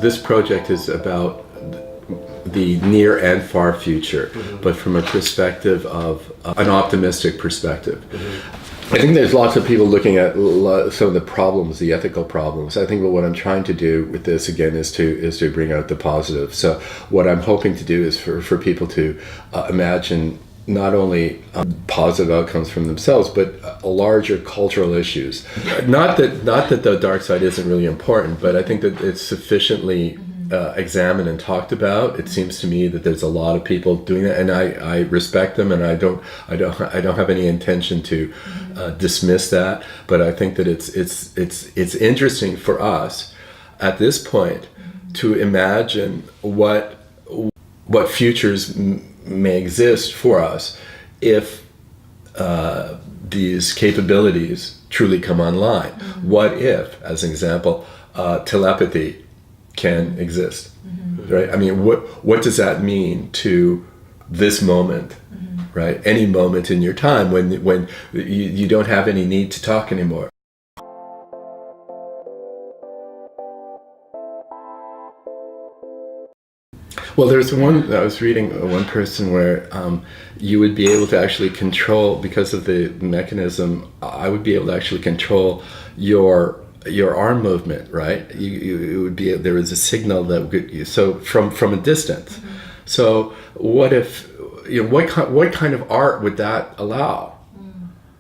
This project is about the near and far future, but from a perspective of an optimistic perspective. I think there's lots of people looking at some of the problems, the ethical problems. I think what I'm trying to do with this again is to bring out the positive. So what I'm hoping to do is for people to imagine not only positive outcomes from themselves, but larger cultural issues. Not that the dark side isn't really important, but I think that it's sufficiently examined and talked about. It seems to me that there's a lot of people doing that, and I respect them, and I don't have any intention to dismiss that. But I think that it's interesting for us at this point to imagine what futures may exist for us if these capabilities truly come online. What if, as an example, telepathy can exist, right? I mean, what does that mean to this moment, right? Any moment in your time when you don't have any need to talk anymore. Well, there's one, I was reading one person where you would be able to actually control, because of the mechanism, I would be able to actually control your arm movement, right? It would be, there was a signal that would, so from a distance. So what if, what kind of art would that allow?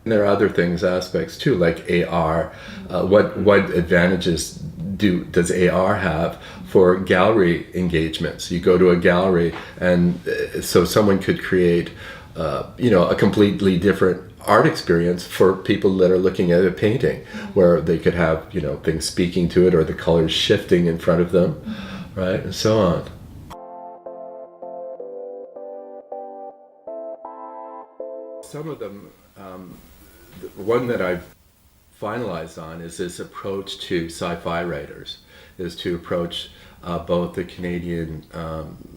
And there are other things, aspects too, like AR. What advantages does AR have for gallery engagements? You go to a gallery, and so someone could create, a completely different art experience for people that are looking at a painting, where they could have, things speaking to it, or the colors shifting in front of them, right, and so on. Some of them, the one that I've finalized on is this approach to sci-fi writers, is to approach both the Canadian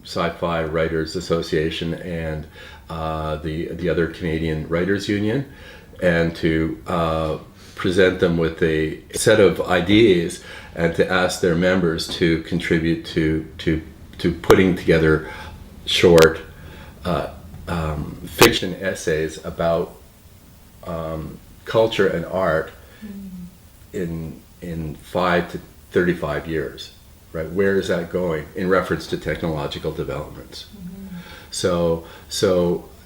Sci-Fi Writers Association and the other Canadian Writers Union, and to present them with a set of ideas and to ask their members to contribute to putting together short fiction essays about culture and art in 5 to 35 years. Right, where is that going in reference to technological developments? So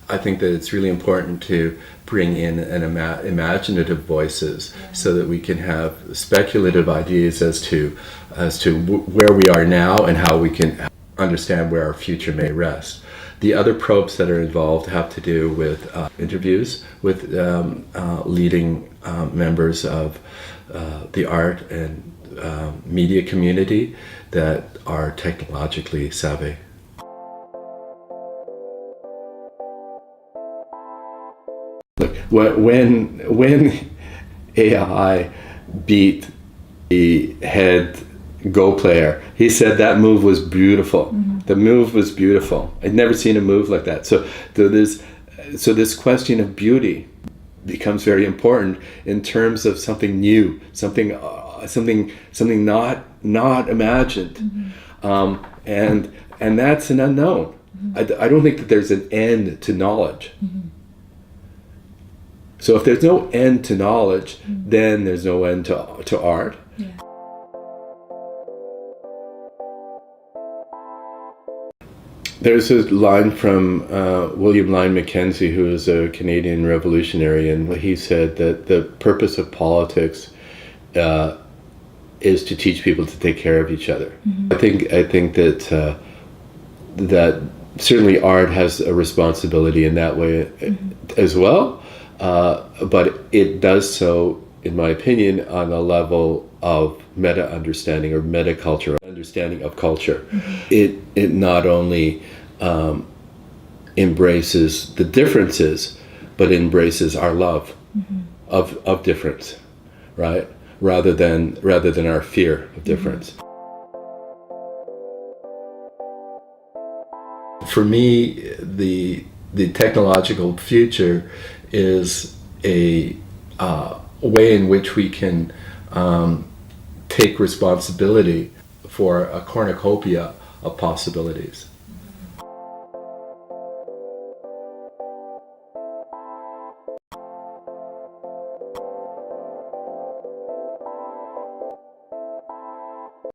I think that it's really important to bring in imaginative voices, so that we can have speculative ideas as to where we are now and how we can understand where our future may rest. The other probes that are involved have to do with interviews with leading members of the art and media community that are technologically savvy. Look, when AI beat the head Go player, he said that move was beautiful. The move was beautiful. I'd never seen a move like that. So this question of beauty becomes very important in terms of something new, something not imagined, and that's an unknown. I don't think that there's an end to knowledge. So if there's no end to knowledge, then there's no end to art. Yeah. There's a line from William Lyon Mackenzie, who is a Canadian revolutionary, and he said that the purpose of politics is to teach people to take care of each other. I think that that certainly art has a responsibility in that way as well, but it does so, in my opinion, on a level of meta understanding or meta culture, understanding of culture. It not only embraces the differences, but embraces our love of difference, right? Rather than our fear of difference. For me, the technological future is a way in which we can take responsibility for a cornucopia of possibilities.